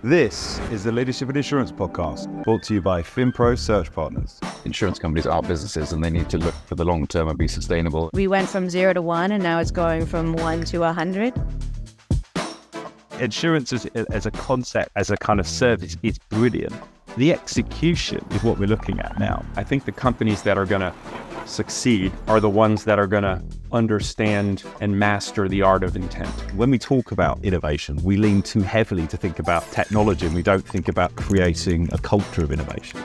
This is the Leadership in Insurance podcast, brought to you by FinPro Search Partners. Insurance companies are businesses and they need to look for the long term and be sustainable. We went from 0 to 1 and now it's going from 1 to 100. Insurance as a concept, as a kind of service, is brilliant. The execution is what we're looking at now. I think the companies that are going to succeed are the ones that are going to understand and master the art of intent. When we talk about innovation, we lean too heavily to think about technology and we don't think about creating a culture of innovation.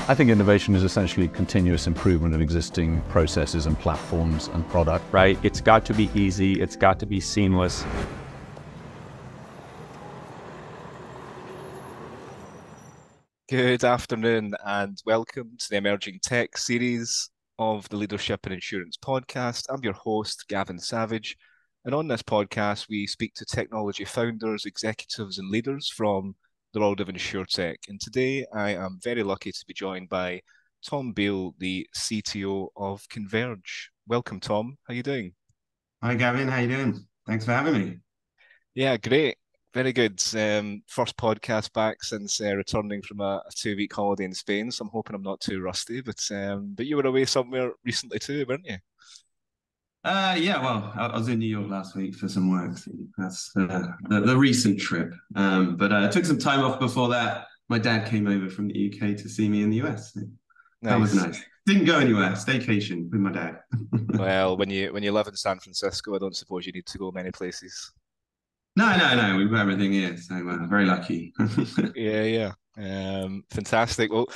I think innovation is essentially continuous improvement of existing processes and platforms and product. Right? It's got to be easy. It's got to be seamless. Good afternoon and welcome to the Emerging Tech series of the Leadership in Insurance podcast. I'm your host, Gavin Savage, and on this podcast we speak to technology founders, executives and leaders from the world of insurtech. And today I am very lucky to be joined by Tom Beale, the CTO of Converge. Welcome, Tom. How are you doing? Hi, Gavin. How you doing? Thanks for having me. Yeah, great. Very good. First podcast back since returning from a 2-week holiday in Spain, so I'm hoping I'm not too rusty. But you were away somewhere recently too, weren't you? Well, I was in New York last week for some work. So that's the recent trip. But I took some time off before that. My dad came over from the UK to see me in the US. So that was nice. Didn't go anywhere. Staycation with my dad. Well, when you live in San Francisco, I don't suppose you need to go many places. No. We've got everything here, so very lucky. Yeah. Fantastic. Well,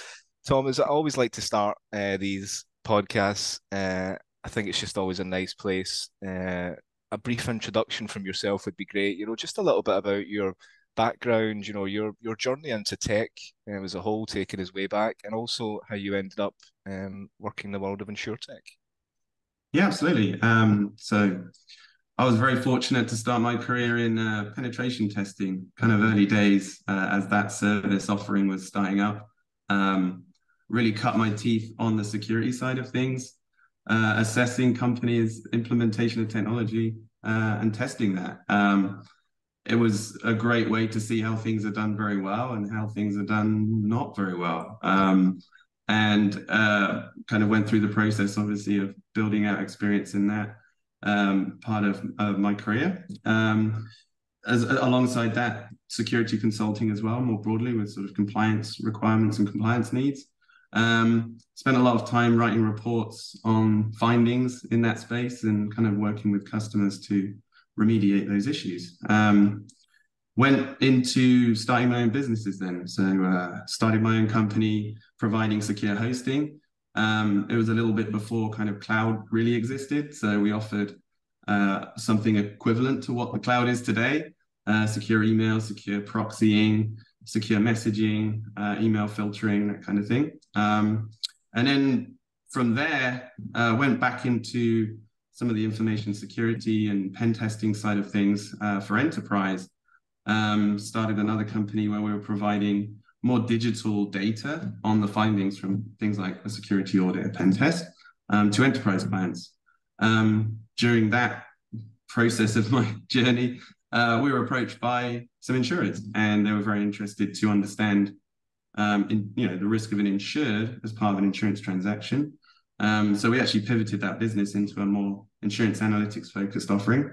Tom, as I always like to start these podcasts, I think it's just always a nice place. A brief introduction from yourself would be great. Just a little bit about your background, your journey into tech as a whole, taking us way back, and also how you ended up working in the world of insurtech. Yeah, absolutely. So I was very fortunate to start my career in penetration testing, kind of early days as that service offering was starting up. Really cut my teeth on the security side of things, assessing companies' implementation of technology and testing that. It was a great way to see how things are done very well and how things are done not very well. And kind of went through the process, obviously, of building out experience in that part of my career. Alongside that, security consulting as well, more broadly, with sort of compliance requirements and compliance needs. Spent a lot of time writing reports on findings in that space and kind of working with customers to remediate those issues. Went into starting my own businesses then. So started my own company providing secure hosting. It was a little bit before kind of cloud really existed. So we offered something equivalent to what the cloud is today. Secure email, secure proxying, secure messaging, email filtering, that kind of thing. And then from there, went back into some of the information security and pen testing side of things for enterprise. Started another company where we were providing more digital data on the findings from things like a security audit, a pen test, to enterprise clients. During that process of my journey, we were approached by some insurers, and they were very interested to understand, the risk of an insured as part of an insurance transaction. So we actually pivoted that business into a more insurance analytics focused offering,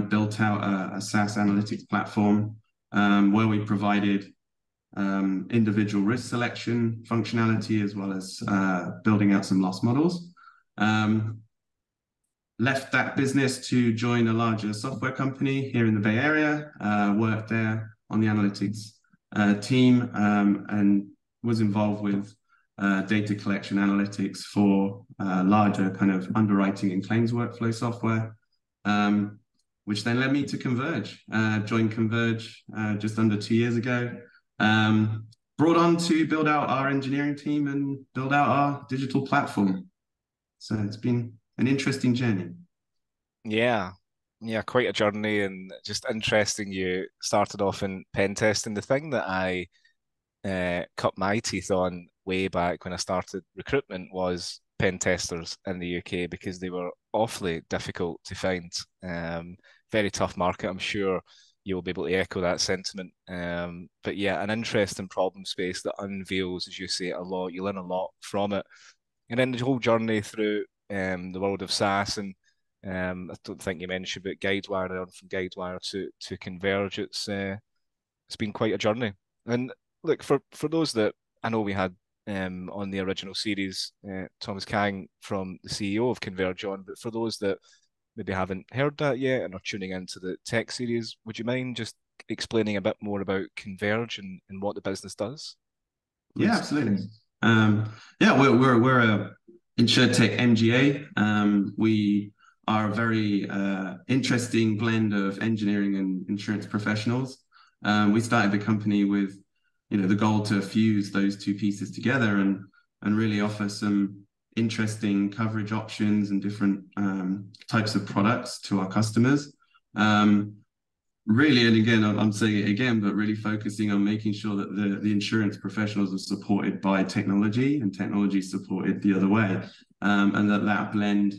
built out a SaaS analytics platform where we provided individual risk selection functionality as well as building out some loss models. Left that business to join a larger software company here in the Bay Area, worked there on the analytics team, and was involved with data collection analytics for larger kind of underwriting and claims workflow software, which then led me to Converge. Joined Converge just under 2 years ago. Brought on to build out our engineering team and build out our digital platform. So it's been an interesting journey. Yeah, quite a journey, and just interesting. You started off in pen testing. The thing that I cut my teeth on way back when I started recruitment was pen testers in the UK, because they were awfully difficult to find. very tough market. I'm sure you'll be able to echo that sentiment. But yeah, an interesting problem space that unveils, as you say, a lot. You learn a lot from it. And then the whole journey through the world of SaaS, and I don't think you mentioned, but Guidewire, on from Guidewire to Converge, it's been quite a journey. And look, for those that I know we had on the original series, Thomas Kang from the CEO of Converge on, but for those that maybe haven't heard that yet and are tuning into the tech series, would you mind just explaining a bit more about Converge and what the business does? Please. Yeah, absolutely. Yeah, we're a insurtech MGA. We are a very interesting blend of engineering and insurance professionals. We started the company with, the goal to fuse those two pieces together and really offer some interesting coverage options and different types of products to our customers. Really, and again, I'm saying it again, but really focusing on making sure that the insurance professionals are supported by technology and technology supported the other way, and that blend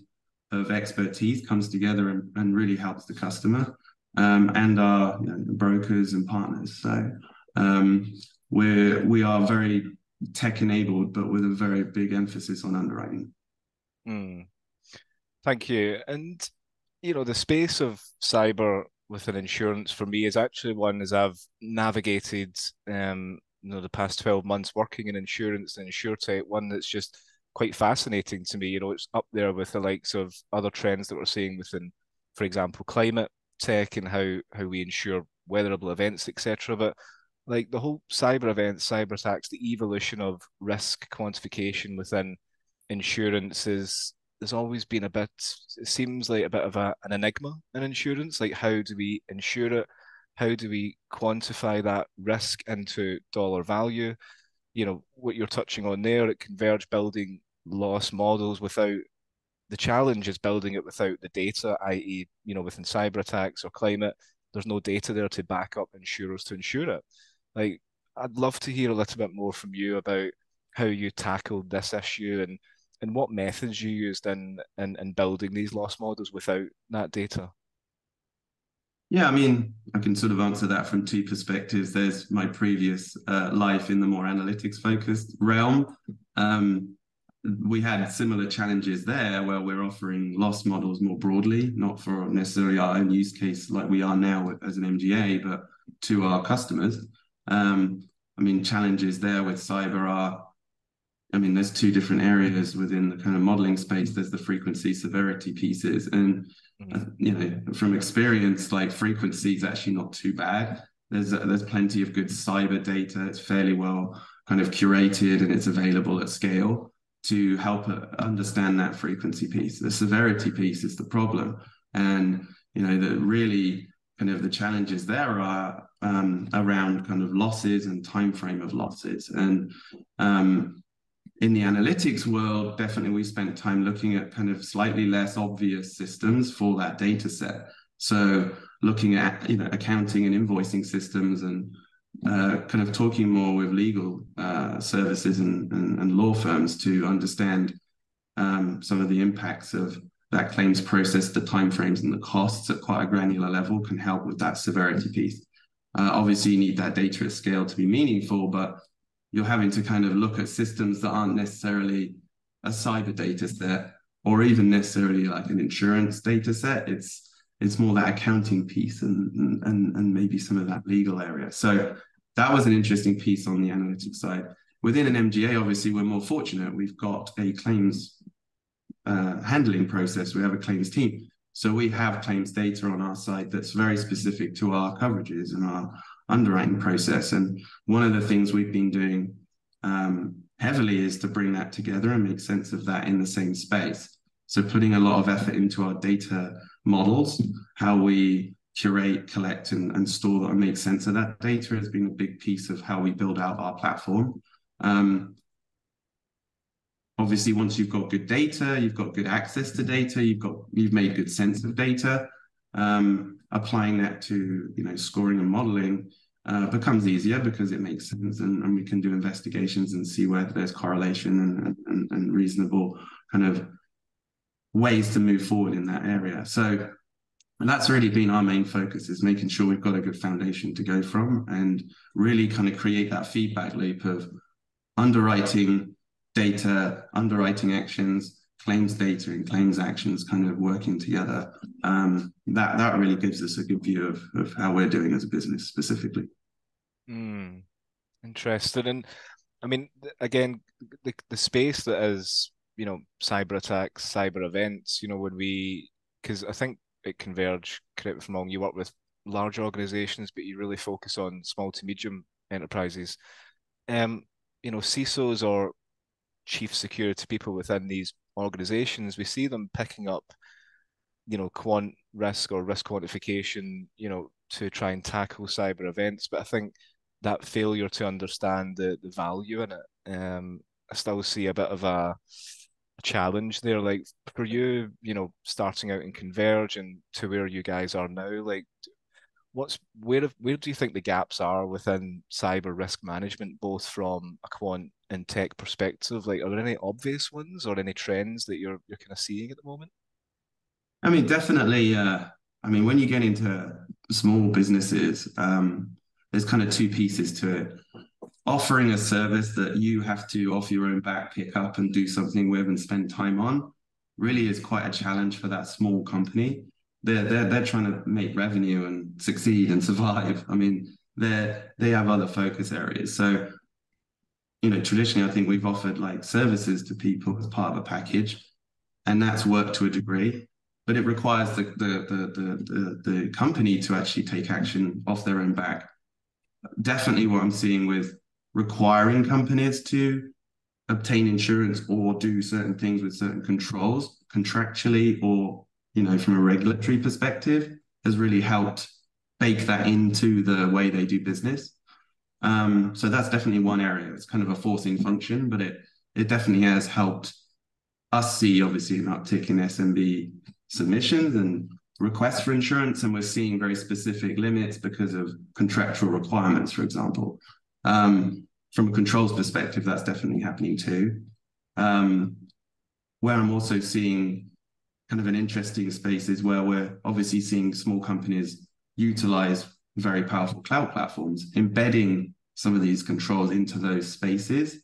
of expertise comes together and really helps the customer and our brokers and partners. So we are very tech enabled, but with a very big emphasis on underwriting. Thank you. And the space of cyber within insurance for me is actually one, as I've navigated the past 12 months working in insurance and insurtech, one that's just quite fascinating to me. It's up there with the likes of other trends that we're seeing within, for example, climate tech and how we insure weatherable events, etc. But like the whole cyber events, cyber attacks, the evolution of risk quantification within insurance there's always been it seems like a bit of an enigma in insurance. Like, how do we insure it? How do we quantify that risk into dollar value? What you're touching on there at Converge, building loss models without the challenge is building it without the data, i.e., within cyber attacks or climate, there's no data there to back up insurers to insure it. Like, I'd love to hear a little bit more from you about how you tackled this issue and what methods you used in building these loss models without that data. Yeah, I mean, I can sort of answer that from two perspectives. There's my previous life in the more analytics focused realm. We had similar challenges there where we're offering loss models more broadly, not for necessarily our own use case like we are now as an MGA, but to our customers. I mean, challenges there with cyber are, there's two different areas within the kind of modeling space. There's the frequency severity pieces. And, from experience, like frequency is actually not too bad. There's plenty of good cyber data. It's fairly well kind of curated and it's available at scale to help understand that frequency piece. The severity piece is the problem. And, the really kind of the challenges there are around kind of losses and time frame of losses. And in the analytics world, definitely we spent time looking at kind of slightly less obvious systems for that data set. So looking at, accounting and invoicing systems and kind of talking more with legal services and law firms to understand some of the impacts of that claims process, the timeframes and the costs at quite a granular level can help with that severity piece. Obviously, you need that data at scale to be meaningful, but you're having to kind of look at systems that aren't necessarily a cyber data set or even necessarily like an insurance data set. It's more that accounting piece and maybe some of that legal area. So that was an interesting piece on the analytics side. Within an MGA, obviously, we're more fortunate. We've got a claims handling process. We have a claims team. So we have claims data on our side that's very specific to our coverages and our underwriting process. And one of the things we've been doing heavily is to bring that together and make sense of that in the same space. So putting a lot of effort into our data models, how we curate, collect, and store that and make sense of that data has been a big piece of how we build out our platform. Obviously, once you've got good data, you've got good access to data, you've made good sense of data. Applying that to scoring and modeling becomes easier because it makes sense, and we can do investigations and see where there's correlation and reasonable kind of ways to move forward in that area. So And that's really been our main focus, is making sure we've got a good foundation to go from and really kind of create that feedback loop of underwriting data, underwriting actions, claims data and claims actions kind of working together. That really gives us a good view of how we're doing as a business specifically. Interesting. And I mean, again, the space that is, cyber attacks, cyber events, because I think at Converge, correct me if I'm wrong, you work with large organizations, but you really focus on small to medium enterprises. CISOs or chief security people within these organizations, we see them picking up, quant risk or risk quantification, to try and tackle cyber events. But I think that failure to understand the value in it, I still see a bit of a challenge there. Like for you, starting out in Converge and to where you guys are now, like where do you think the gaps are within cyber risk management, both from a quant and tech perspective? Like, are there any obvious ones or any trends that you're kind of seeing at the moment? I mean, definitely. When you get into small businesses, there's kind of two pieces to it. Offering a service that you have to, off your own back, pick up and do something with and spend time on really is quite a challenge for that small company. They're trying to make revenue and succeed and survive. I mean, they have other focus areas. So, traditionally, I think we've offered like services to people as part of a package, and that's worked to a degree. But it requires the company to actually take action off their own back. Definitely, what I'm seeing with requiring companies to obtain insurance or do certain things with certain controls contractually or from a regulatory perspective has really helped bake that into the way they do business. So that's definitely one area. It's kind of a forcing function, but it definitely has helped us see obviously an uptick in SMB submissions and requests for insurance, and we're seeing very specific limits because of contractual requirements, for example. From a controls perspective, that's definitely happening too. Where I'm also seeing kind of an interesting space is where we're obviously seeing small companies utilize very powerful cloud platforms, embedding some of these controls into those spaces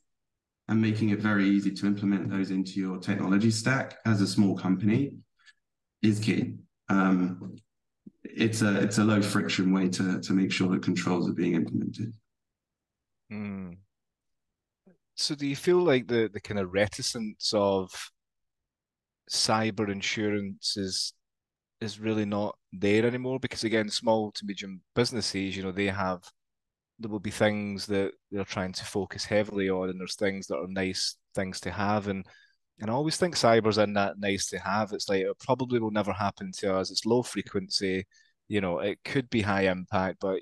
and making it very easy to implement those into your technology stack as a small company is key. It's a low friction way to make sure that controls are being implemented. So do you feel like the kind of reticence of cyber insurance is really not there anymore? Because again, small to medium businesses, there will be things that they're trying to focus heavily on, and there's things that are nice things to have. And I always think cyber's in that nice to have. It's like it probably will never happen to us. It's low frequency. It could be high impact, but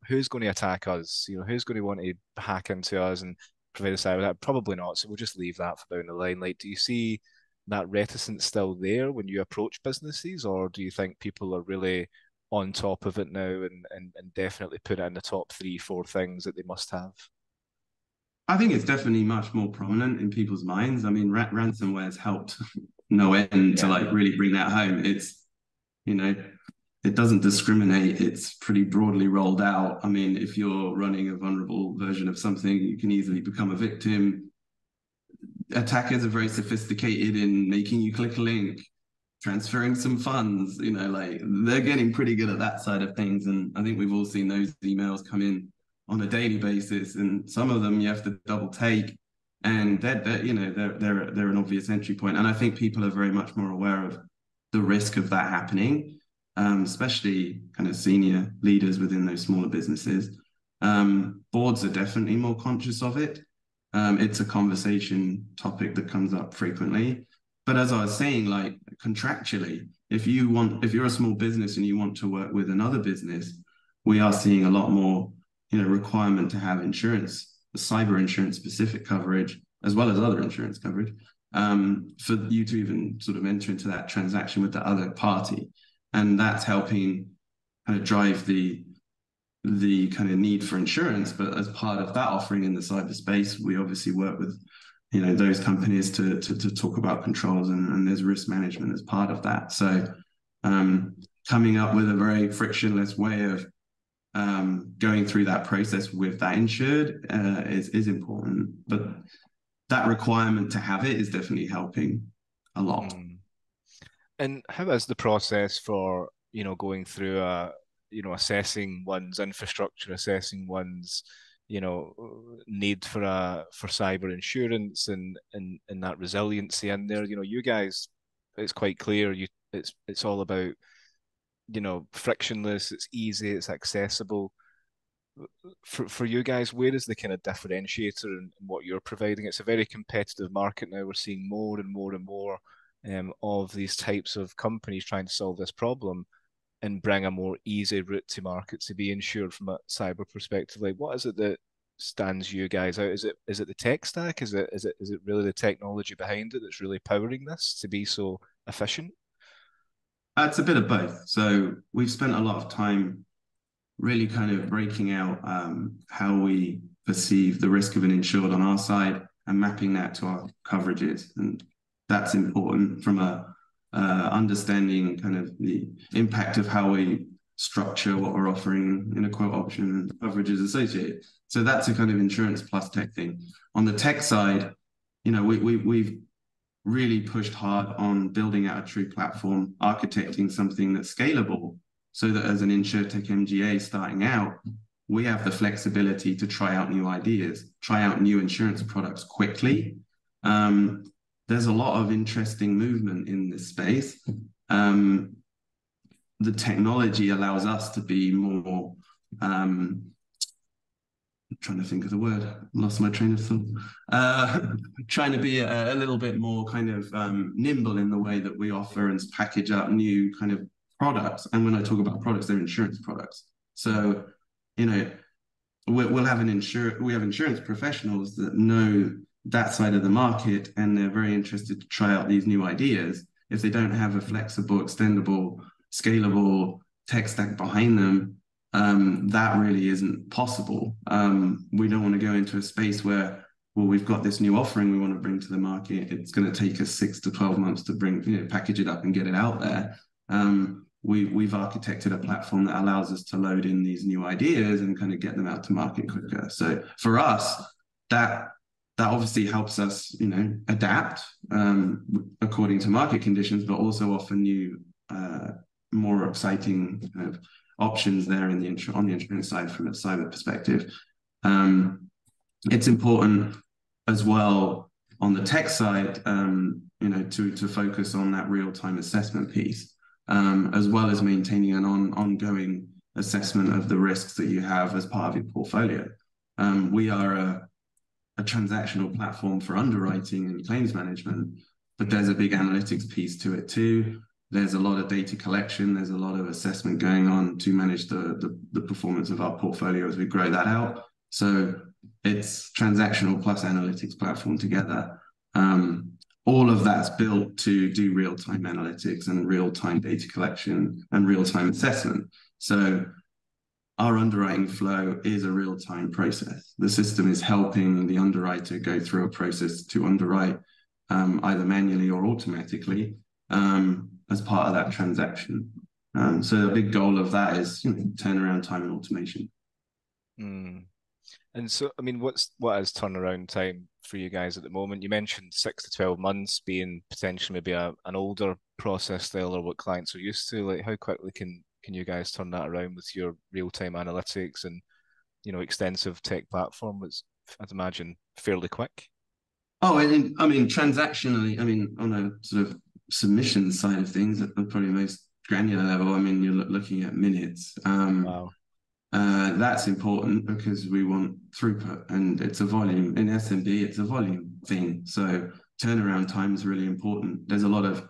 who's going to attack us? Who's going to want to hack into us and provide a cyber attack? Probably not. So we'll just leave that for down the line. Like, do you see that reticence still there when you approach businesses, or do you think people are really on top of it now and definitely put it in the top 3-4 things that they must have? I think it's definitely much more prominent in people's minds. I mean, ransomware has helped no end to like really bring that home. It's, it doesn't discriminate. It's pretty broadly rolled out. I mean, if you're running a vulnerable version of something, you can easily become a victim. Attackers are very sophisticated in making you click a link, transferring some funds, they're getting pretty good at that side of things. And I think we've all seen those emails come in on a daily basis, and some of them you have to double take, and they're an obvious entry point. And I think people are very much more aware of the risk of that happening, especially kind of senior leaders within those smaller businesses. Boards are definitely more conscious of it. It's a conversation topic that comes up frequently. But as I was saying, like contractually, if you're a small business and you want to work with another business, we are seeing a lot more requirement to have insurance, cyber insurance specific coverage, as well as other insurance coverage, for you to even sort of enter into that transaction with the other party. And that's helping kind of drive the kind of need for insurance. But as part of that offering in the cyberspace, we obviously work with those companies to talk about controls, and there's risk management as part of that. So coming up with a very frictionless way of going through that process with that insured is important. But that requirement to have it is definitely helping a lot. And how is the process for, going through assessing one's infrastructure, assessing one's, need for cyber insurance and that resiliency in there? You guys, it's quite clear. It's all about, frictionless. It's easy. It's accessible. For you guys, where is the kind of differentiator in what you're providing? It's a very competitive market now. We're seeing more and more and more of these types of companies trying to solve this problem and bring a more easy route to market to be insured from a cyber perspective. Like, what is it that stands you guys out? Is it the tech stack? Is it really the technology behind it that's really powering this to be so efficient? It's a bit of both. So we've spent a lot of time really kind of breaking out how we perceive the risk of an insured on our side and mapping that to our coverages. And that's important from a understanding kind of the impact of how we structure what we're offering in a quote option and coverages associated. So that's a kind of insurance plus tech thing. On the tech side, we've really pushed hard on building out a true platform, architecting something that's scalable, so that as an insurtech MGA starting out, we have the flexibility to try out new ideas, try out new insurance products quickly. There's a lot of interesting movement in this space. The technology allows us to be more, I'm trying to think of the word, lost my train of thought. Trying to be a little bit more kind of nimble in the way that we offer and package up new kind of products. And when I talk about products, they're insurance products. So, we'll have we have insurance professionals that know that side of the market, and they're very interested to try out these new ideas. If they don't have a flexible, extendable, scalable tech stack behind them, that really isn't possible. We don't want to go into a space where, well, we've got this new offering we want to bring to the market. It's going to take us 6 to 12 months to bring, package it up and get it out there. We've architected a platform that allows us to load in these new ideas and kind of get them out to market quicker. So for us, that obviously helps us, adapt according to market conditions, but also offer new, more exciting kind of options there on the insurance side from a cyber perspective. It's important as well on the tech side, to focus on that real-time assessment piece, as well as maintaining an ongoing assessment of the risks that you have as part of your portfolio. We are a transactional platform for underwriting and claims management, but there's a big analytics piece to it too. There's a lot of data collection. There's a lot of assessment going on to manage the performance of our portfolio as we grow that out. So it's transactional plus analytics platform together. All of that's built to do real-time analytics and real-time data collection and real-time assessment. So our underwriting flow is a real-time process. The system is helping the underwriter go through a process to underwrite either manually or automatically as part of that transaction. So a big goal of that is turnaround time and automation. And so, I mean, what is turnaround time for you guys at the moment? You mentioned 6 to 12 months being potentially maybe an older process style or what clients are used to. Like, how quickly can you guys turn that around with your real-time analytics and extensive tech platform? It's, I'd imagine, fairly quick. Oh, and I mean, transactionally, on a sort of submission side of things, at the probably most granular level, you're looking at minutes. Wow. That's important because we want throughput, and it's a volume. In SMB, it's a volume thing. So turnaround time is really important. There's a lot of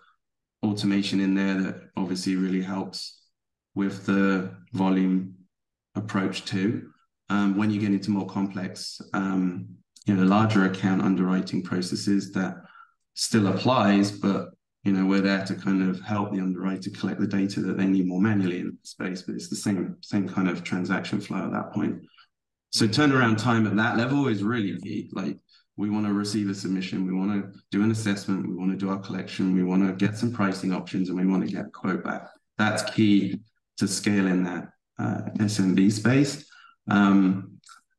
automation in there that obviously really helps with the volume approach too. When you get into more complex, larger account underwriting processes, that still applies, but we're there to kind of help the underwriter collect the data that they need more manually in space, but it's the same kind of transaction flow at that point. So turnaround time at that level is really key. Like, we want to receive a submission, we want to do an assessment, we want to do our collection, we want to get some pricing options, and we want to get a quote back. that's key to scale in that SMB space.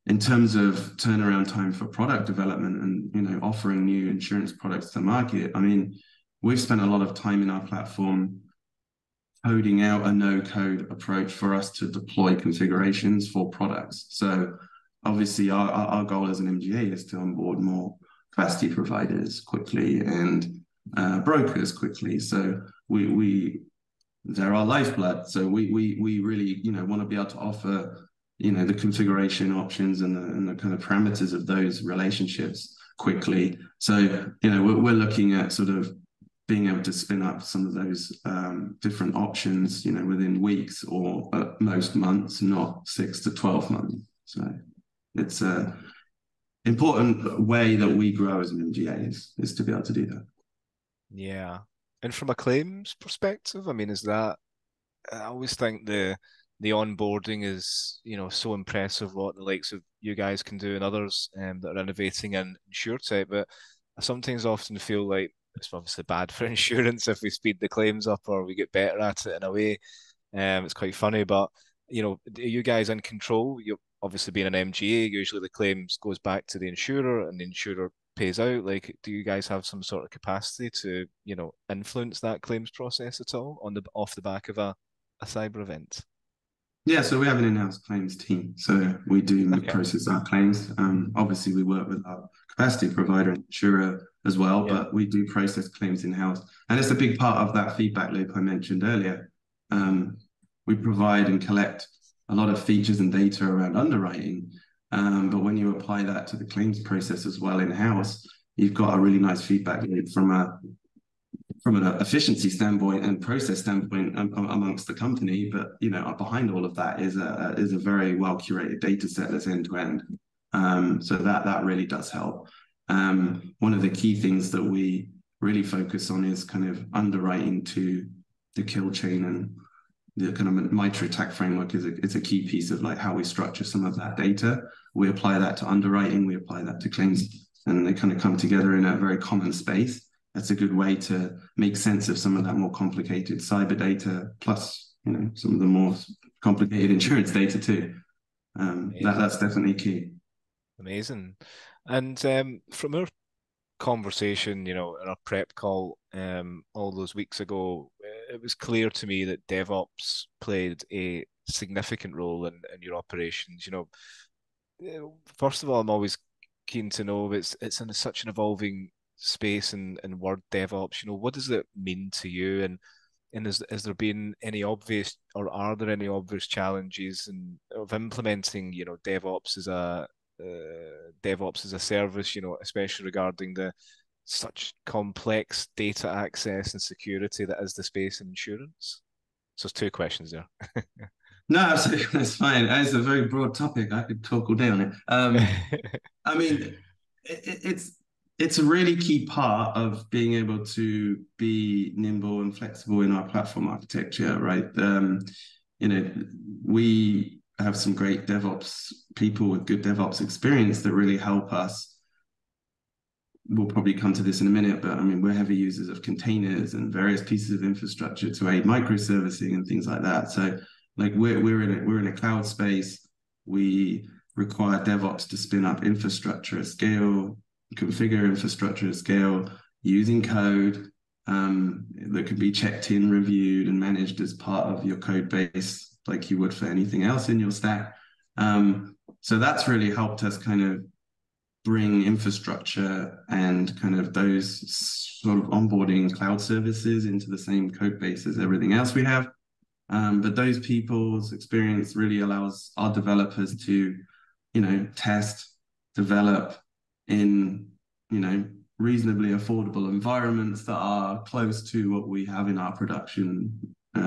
In terms of turnaround time for product development and offering new insurance products to market, I mean, we've spent a lot of time in our platform coding out a no-code approach for us to deploy configurations for products. So obviously our goal as an MGA is to onboard more capacity providers quickly and brokers quickly. So they're our lifeblood. So we really want to be able to offer the configuration options and the kind of parameters of those relationships quickly. So we're looking at sort of being able to spin up some of those different options within weeks or at most months, not 6 to 12 months. So it's a important way that we grow as an MGA is to be able to do that. Yeah. And from a claims perspective, I mean, is that, I always think the onboarding is, so impressive what the likes of you guys can do and others that are innovating in insurtech. But I sometimes often feel like it's obviously bad for insurance if we speed the claims up or we get better at it in a way. It's quite funny, but are you guys in control? You obviously being an MGA, usually the claims goes back to the insurer and the insurer pays out. Like, do you guys have some sort of capacity to, influence that claims process at all off the back of a cyber event? Yeah, so we have an in-house claims team. So we do process our claims. Obviously, we work with our capacity provider and insurer as well, but we do process claims in-house. And it's a big part of that feedback loop I mentioned earlier. We provide and collect a lot of features and data around underwriting. But when you apply that to the claims process as well in-house, you've got a really nice feedback loop from an efficiency standpoint and process standpoint amongst the company. But behind all of that is a very well curated data set that's end to end. So that really does help. One of the key things that we really focus on is kind of underwriting to the kill chain, and the kind of MITRE attack framework is a key piece of like how we structure some of that data. We apply that to underwriting, we apply that to claims, and they kind of come together in a very common space. That's a good way to make sense of some of that more complicated cyber data, plus some of the more complicated insurance data too. That's definitely key. Amazing. And from our conversation, in our prep call all those weeks ago, it was clear to me that DevOps played a significant role in your operations. First of all, I'm always keen to know, it's in such an evolving space and word DevOps. What does it mean to you? And has there been any obvious, or are there any obvious challenges of implementing DevOps as a service, especially regarding the such complex data access and security that is the space in insurance? So there's two questions there. No, absolutely, that's fine. It's a very broad topic. I could talk all day on it. I mean, it's a really key part of being able to be nimble and flexible in our platform architecture, right? We have some great DevOps people with good DevOps experience that really help us. We'll probably come to this in a minute, but I mean, we're heavy users of containers and various pieces of infrastructure to aid microservicing and things like that. So like we're in a cloud space. We require DevOps to spin up infrastructure at scale, configure infrastructure at scale using code that can be checked in, reviewed, and managed as part of your code base, like you would for anything else in your stack. So that's really helped us kind of bring infrastructure and kind of those sort of onboarding cloud services into the same code base as everything else we have. But those people's experience really allows our developers to, test, develop in, reasonably affordable environments that are close to what we have in our production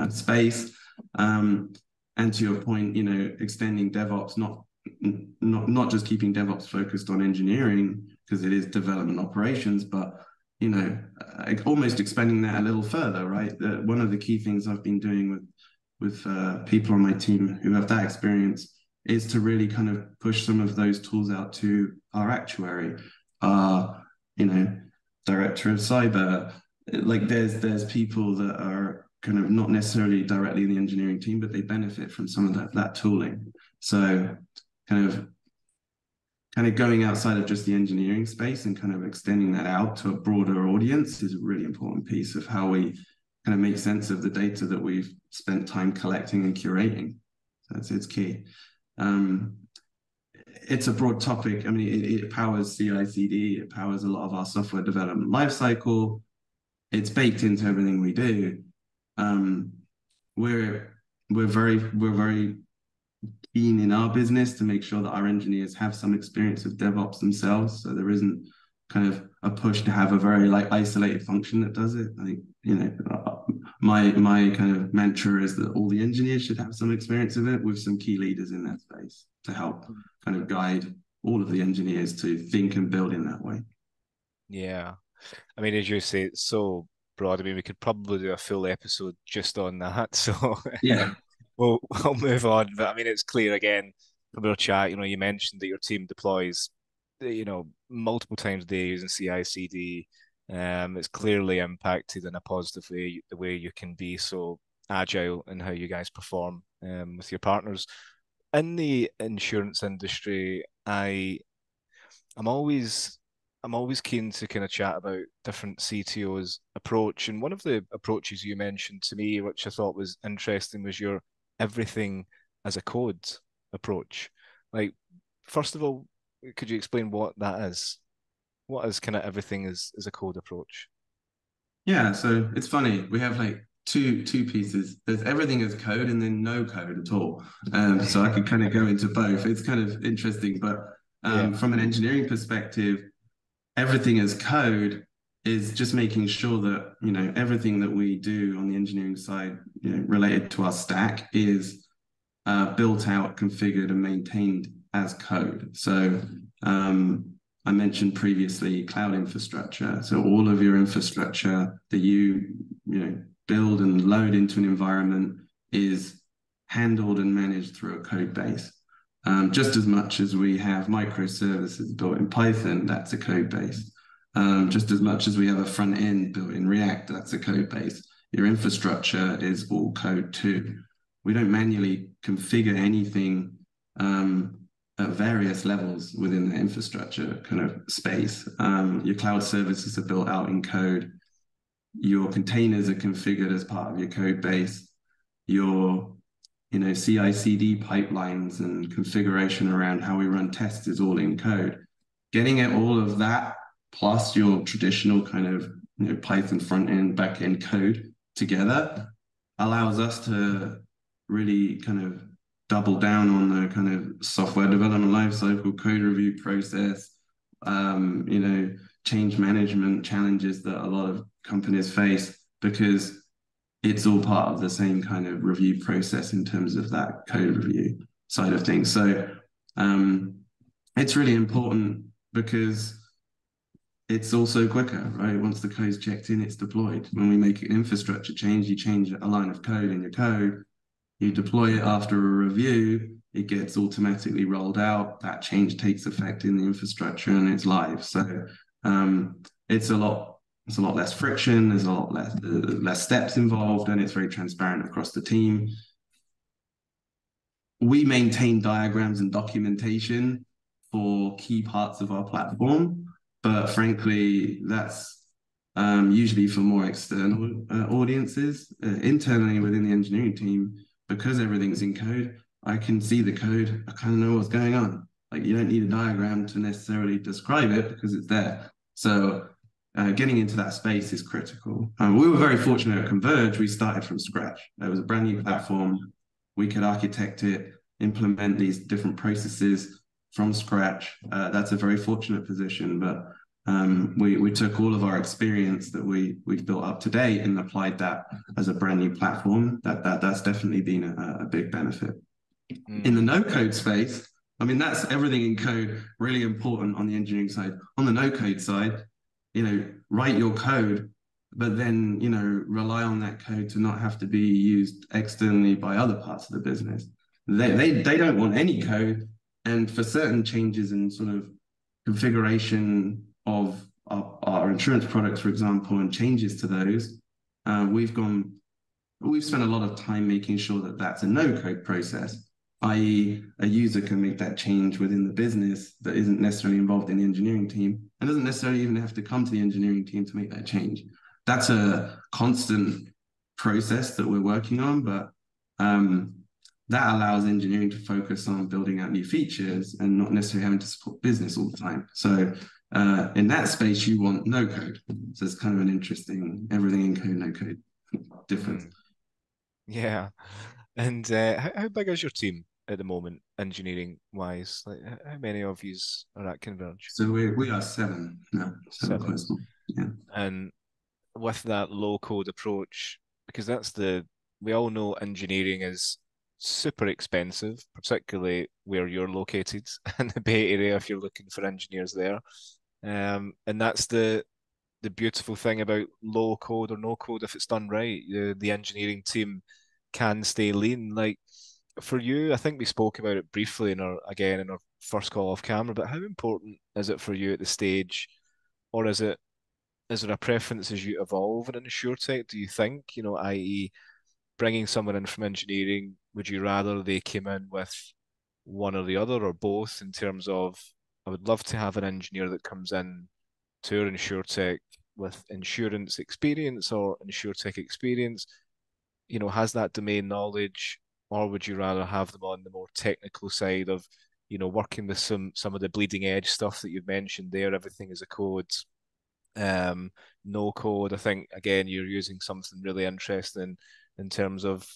space. And to your point, extending DevOps, not just keeping DevOps focused on engineering, because it is development operations, but almost expanding that a little further, right? One of the key things I've been doing with people on my team who have that experience is to really kind of push some of those tools out to our actuary, director of cyber. Like there's people that are kind of not necessarily directly in the engineering team, but they benefit from some of that tooling. So kind of going outside of just the engineering space and kind of extending that out to a broader audience is a really important piece of how we kind of make sense of the data that we've spent time collecting and curating. So it's key. It's a broad topic. I mean, it powers CI/CD. It powers a lot of our software development lifecycle. It's baked into everything we do. We're very keen in our business to make sure that our engineers have some experience with DevOps themselves. So there isn't kind of a push to have a very isolated function that does it. I think, my kind of mantra is that all the engineers should have some experience of it, with some key leaders in that space to help kind of guide all of the engineers to think and build in that way. Yeah. I mean, as you say, it's so broad. I mean, we could probably do a full episode just on that. So Yeah. We'll move on. But I mean, it's clear again from our chat, you mentioned that your team deploys, multiple times a day using CI/CD. It's clearly impacted in a positive way the way you can be so agile in how you guys perform with your partners. In the insurance industry, I'm always keen to kind of chat about different CTOs' approach. And one of the approaches you mentioned to me, which I thought was interesting, was your everything as a code approach. Like, first of all, could you explain what that is? What is kind of everything as a code approach? Yeah, so it's funny. We have two pieces. There's everything as code and then no code at all. So I could kind of go into both. It's kind of interesting, but from an engineering perspective, everything as code is just making sure that everything that we do on the engineering side, related to our stack, is built out, configured, and maintained as code. So I mentioned previously cloud infrastructure. So all of your infrastructure that you build and load into an environment is handled and managed through a code base. Just as much as we have microservices built in Python, that's a code base. Just as much as we have a front end built in React, that's a code base. Your infrastructure is all code too. We don't manually configure anything at various levels within the infrastructure kind of space. Your cloud services are built out in code. Your containers are configured as part of your code base. Your CI/CD pipelines and configuration around how we run tests is all in code. Getting at all of that, plus your traditional kind of Python front end, back end code together, allows us to really kind of double down on the kind of software development lifecycle, code review process, change management challenges that a lot of companies face, because it's all part of the same kind of review process in terms of that code review side of things. So it's really important because it's also quicker, right? Once the code's checked in, it's deployed. When we make an infrastructure change, you change a line of code in your code, you deploy it after a review, it gets automatically rolled out, that change takes effect in the infrastructure and it's live. So it's a lot less friction, there's a lot less steps involved, and it's very transparent across the team. We maintain diagrams and documentation for key parts of our platform, but frankly, that's usually for more external audiences. Internally within the engineering team, because everything's in code, I can see the code, I kind of know what's going on. You don't need a diagram to necessarily describe it because it's there. So getting into that space is critical. We were very fortunate at Converge. We started from scratch. It was a brand new platform. We could architect it, implement these different processes from scratch. That's a very fortunate position, but we took all of our experience that we've built up to date and applied that as a brand new platform. That's definitely been a big benefit. In the no-code space, I mean, that's everything in code, really important on the engineering side. On the no-code side, write your code, but then, rely on that code to not have to be used externally by other parts of the business. They don't want any code. And for certain changes in sort of configuration of our insurance products, for example, and changes to those, we've gone we've spent a lot of time making sure that that's a no-code process, i.e. a user can make that change within the business that isn't necessarily involved in the engineering team and doesn't necessarily even have to come to the engineering team to make that change. That's a constant process that we're working on, but that allows engineering to focus on building out new features and not necessarily having to support business all the time. So in that space, you want no code. So it's kind of an interesting everything in code, no code difference. Yeah. And how big is your team at the moment, engineering wise? Like, how many of you are at Converge? So we are seven now, seven Seven. close. Yeah. And with that low code approach, because we all know engineering is super expensive, particularly where you're located in the Bay Area if you're looking for engineers there. And that's the beautiful thing about low code or no code. If it's done right, the engineering team can stay lean. Like for you, I think we spoke about it briefly in our first call off camera, but how important is it for you at the stage, or is there a preference as you evolve in an insurtech? Do you think, i.e., bringing someone in from engineering, would you rather they came in with one or the other or both in terms of, I would love to have an engineer that comes in to our insurtech with insurance experience or insurtech experience, has that domain knowledge, or would you rather have them on the more technical side of, working with some of the bleeding edge stuff that you've mentioned there, everything is a code, no code. I think again you're using something really interesting in terms of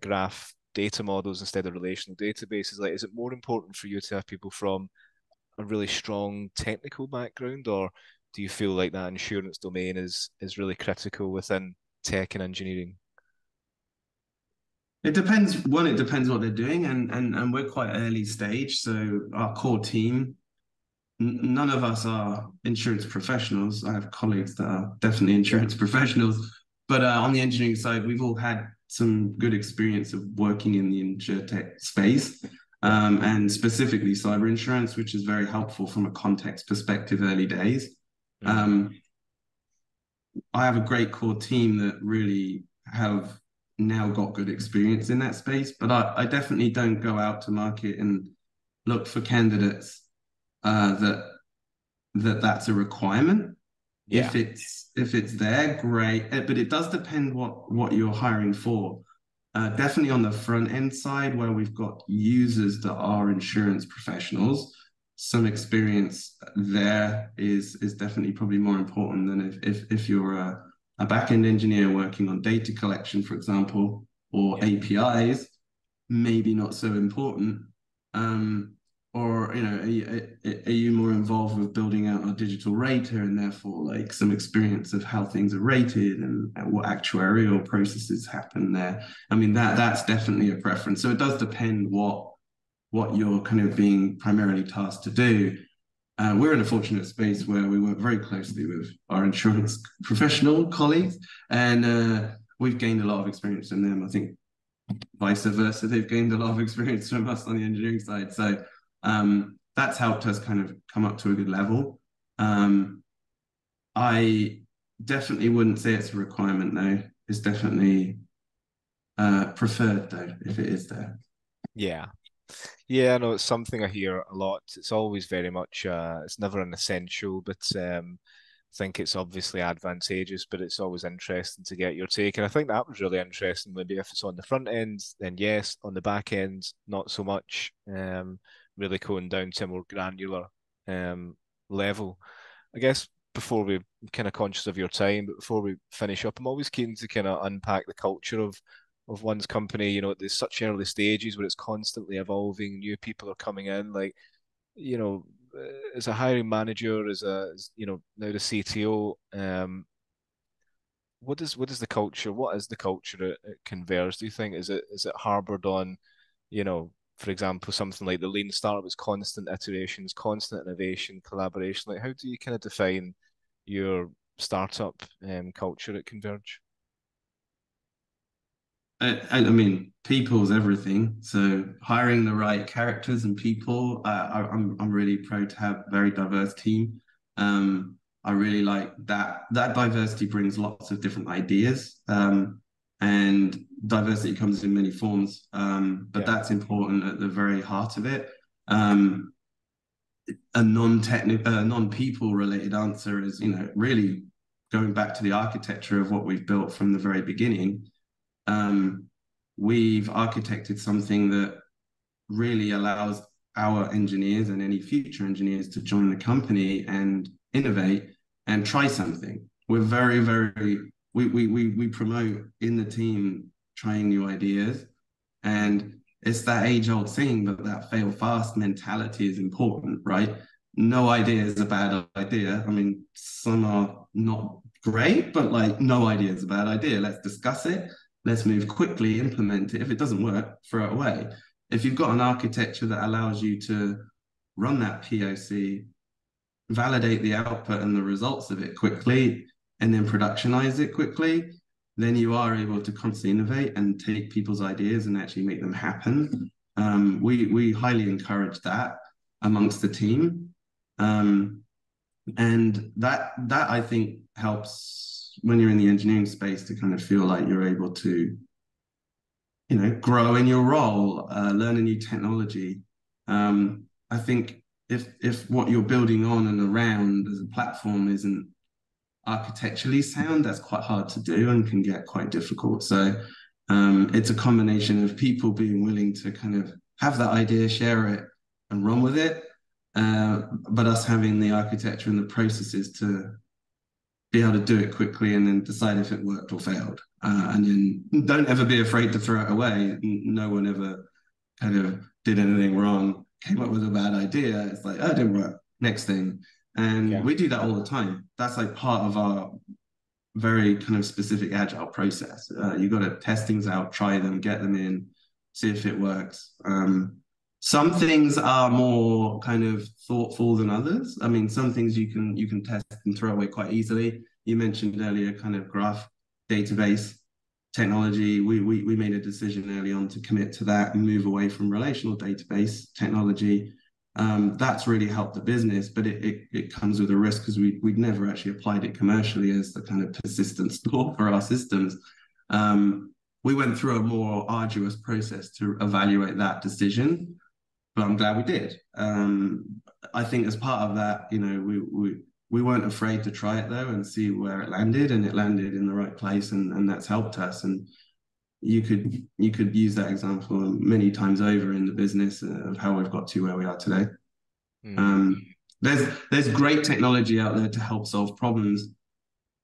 graph data models instead of relational databases. Like, is it more important for you to have people from a really strong technical background, or do you feel like that insurance domain is really critical within tech and engineering? It depends. One, it depends what they're doing, and we're quite early stage. So our core team, none of us are insurance professionals. I have colleagues that are definitely insurance professionals, but on the engineering side, we've all had some good experience of working in the insurtech space, and specifically cyber insurance, which is very helpful from a context perspective early days. I have a great core team that really have now got good experience in that space, but I definitely don't go out to market and look for candidates that's a requirement. Yeah. If it's there, great. But it does depend what you're hiring for. Definitely on the front end side, where we've got users that are insurance professionals, some experience there is definitely probably more important than if you're a back end engineer working on data collection, for example, or APIs, maybe not so important. Or are you more involved with building out a digital rater and therefore like some experience of how things are rated and what actuarial processes happen there? I mean, that's definitely a preference. So it does depend what you're kind of being primarily tasked to do. We're in a fortunate space where we work very closely with our insurance professional colleagues, and we've gained a lot of experience from them. I think vice versa, they've gained a lot of experience from us on the engineering side. So that's helped us kind of come up to a good level. I definitely wouldn't say it's a requirement though. It's definitely preferred though, if it is there. Yeah. Yeah, no, it's something I hear a lot. It's always very much, it's never an essential, but I think it's obviously advantageous, but it's always interesting to get your take. And I think that was really interesting. Maybe if it's on the front end, then yes, on the back end, not so much. Really going down to a more granular level. I guess before we kind of conscious of your time, but before we finish up, I'm always keen to kind of unpack the culture of one's company. There's such early stages where it's constantly evolving, new people are coming in. Like, as a hiring manager, as now the CTO, what is the culture? What is the culture at Converge? Do you think is it harbored on, for example, something like the lean startup is constant iterations, constant innovation, collaboration? Like, how do you kind of define your startup culture at Converge? I mean, people's everything. So hiring the right characters and people, I'm really proud to have a very diverse team. I really like that diversity brings lots of different ideas. and diversity comes in many forms. But that's important at the very heart of it. A non-technical, non-people related answer is, really going back to the architecture of what we've built from the very beginning. We've architected something that really allows our engineers and any future engineers to join the company and innovate and try something. We're very, we promote in the team trying new ideas, and it's that age-old thing, but that fail-fast mentality is important, right? No idea is a bad idea. I mean, some are not great, but like no idea is a bad idea. Let's discuss it. Let's move quickly, implement it. If it doesn't work, throw it away. If you've got an architecture that allows you to run that POC, validate the output and the results of it quickly, and then productionize it quickly, then you are able to constantly innovate and take people's ideas and actually make them happen. We highly encourage that amongst the team. And that I think helps when you're in the engineering space to kind of feel like you're able to, grow in your role, learn a new technology. I think if what you're building on and around as a platform isn't architecturally sound, that's quite hard to do and can get quite difficult. So it's a combination of people being willing to kind of have that idea, share it, and run with it, but us having the architecture and the processes to be able to do it quickly and then decide if it worked or failed. And then don't ever be afraid to throw it away. No one ever kind of did anything wrong, came up with a bad idea. It's like, oh, it didn't work. Next thing. And we do that all the time. That's like part of our very kind of specific agile process. You got to test things out, try them, get them in, see if it works. Some things are more kind of thoughtful than others. I mean, some things you can test and throw away quite easily. You mentioned earlier kind of graph database technology. We made a decision early on to commit to that and move away from relational database technology. That's really helped the business, but it comes with a risk because we'd never actually applied it commercially as the kind of persistent store for our systems. We went through a more arduous process to evaluate that decision, but I'm glad we did. I think as part of that, we weren't afraid to try it though and see where it landed, and it landed in the right place, and that's helped us. And you could use that example many times over in the business of how we've got to where we are today. There's great technology out there to help solve problems.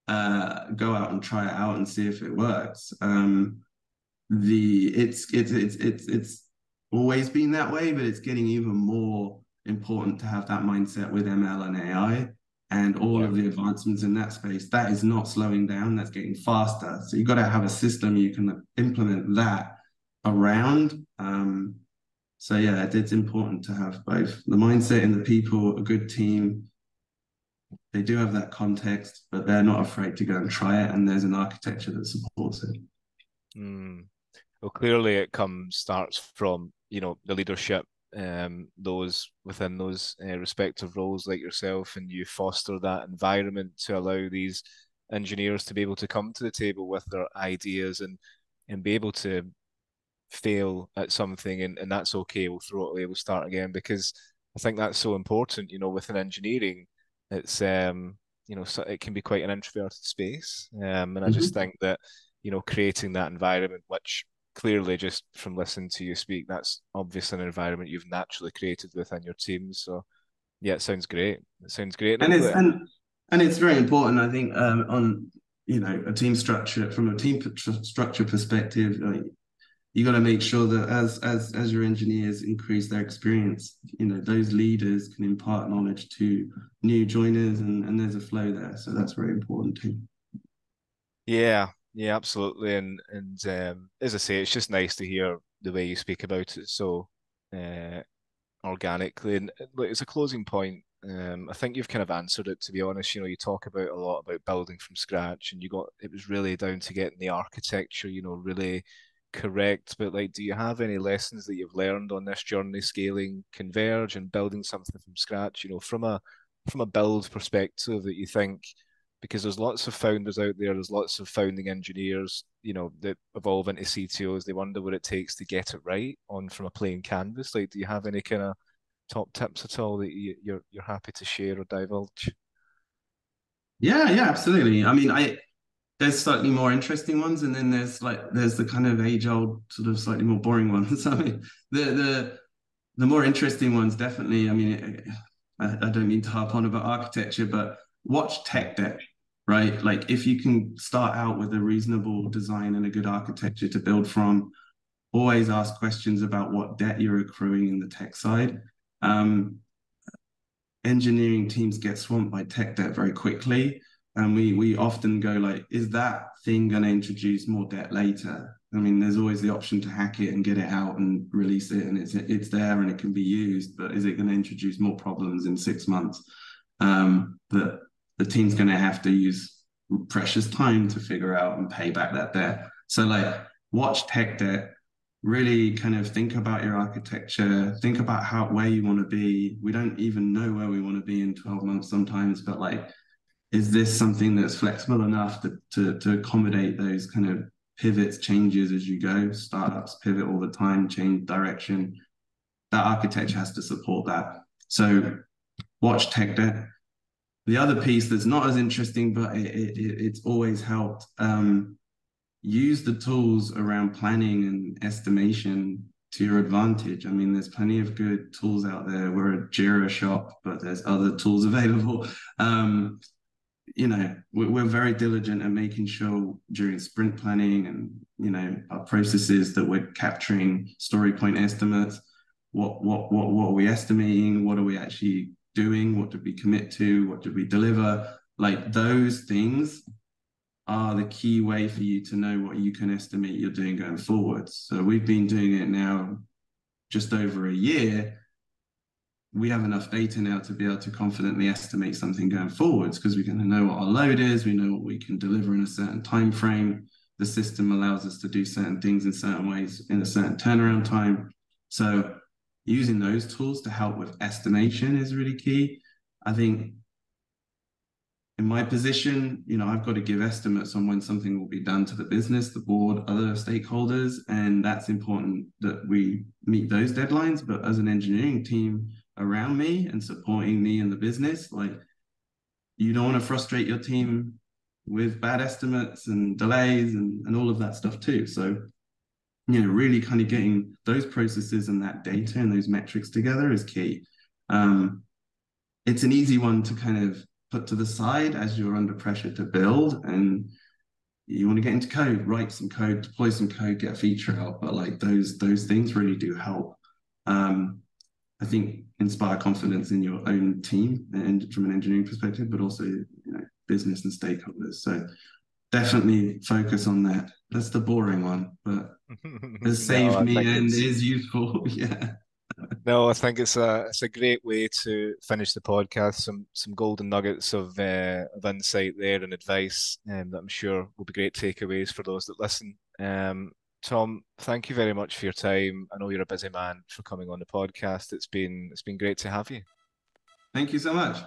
Go out and try it out and see if it works. It's always been that way, but it's getting even more important to have that mindset with ML and AI and all of the advancements in that space. That is not slowing down, that's getting faster. So you've got to have a system you can implement that around. So yeah, it's important to have both the mindset and the people, a good team. They do have that context, but they're not afraid to go and try it, and there's an architecture that supports it. Well, clearly it starts from, the leadership, those within those respective roles like yourself, and you foster that environment to allow these engineers to be able to come to the table with their ideas and be able to fail at something, and that's okay, we'll throw it away, we'll start again, because I think that's so important, within engineering. It's so it can be quite an introverted space, and I just think that creating that environment, which clearly just from listening to you speak, that's obviously an environment you've naturally created within your team. So yeah, it sounds great. And it's very important, I think, on a team structure, from a team structure perspective. You got to make sure that as your engineers increase their experience, those leaders can impart knowledge to new joiners, and there's a flow there. So that's very important too. Yeah, absolutely. And as I say, it's just nice to hear the way you speak about it so organically. And as a closing point, I think you've kind of answered it, to be honest. You talk about a lot about building from scratch, and it was really down to getting the architecture, really correct. But do you have any lessons that you've learned on this journey, scaling Converge and building something from scratch, from a build perspective, that you think because there's lots of founders out there, there's lots of founding engineers, that evolve into CTOs. They wonder what it takes to get it right on from a plain canvas. Like, do you have any kind of top tips at all that you're happy to share or divulge? Yeah, absolutely. I mean, there's slightly more interesting ones, and then there's the kind of age-old sort of slightly more boring ones. I mean, the more interesting ones definitely. I mean, I don't mean to harp on about architecture, but watch tech debt, right? Like if you can start out with a reasonable design and a good architecture to build from, always ask questions about what debt you're accruing in the tech side. Engineering teams get swamped by tech debt very quickly. And we often go like, is that thing going to introduce more debt later? I mean, there's always the option to hack it and get it out and release it, and it's there and it can be used, but is it going to introduce more problems in 6 months? That the team's going to have to use precious time to figure out and pay back that debt. So like, watch tech debt, really kind of think about your architecture, think about where you want to be. We don't even know where we want to be in 12 months sometimes, but like, is this something that's flexible enough to accommodate those kind of pivots, changes as you go? Startups pivot all the time, change direction. That architecture has to support that. So watch tech debt. The other piece that's not as interesting, but it's always helped, use the tools around planning and estimation to your advantage. I mean, there's plenty of good tools out there. We're a Jira shop, but there's other tools available. We're very diligent at making sure during sprint planning and, our processes that we're capturing story point estimates. What are we estimating? What are we actually doing? What did we commit to? What did we deliver? Like those things are the key way for you to know what you can estimate you're doing going forward. So we've been doing it now just over a year. We have enough data now to be able to confidently estimate something going forwards, because we're going to know what our load is. We know what we can deliver in a certain time frame. The system allows us to do certain things in certain ways in a certain turnaround time. So using those tools to help with estimation is really key. I think in my position, I've got to give estimates on when something will be done to the business, the board, other stakeholders, and that's important that we meet those deadlines. But as an engineering team around me and supporting me and the business, like, you don't want to frustrate your team with bad estimates and delays and all of that stuff too. So, really kind of getting those processes and that data and those metrics together is key. It's an easy one to kind of put to the side as you're under pressure to build and you want to get into code, write some code, deploy some code, get a feature out. But like those things really do help. I think inspire confidence in your own team and from an engineering perspective, but also business and stakeholders. So definitely focus on that. That's the boring one, but has saved me and is useful. Yeah. No, I think it's a great way to finish the podcast. Some golden nuggets of insight there and advice, that I'm sure will be great takeaways for those that listen. Tom, thank you very much for your time. I know you're a busy man, for coming on the podcast. It's been great to have you. Thank you so much.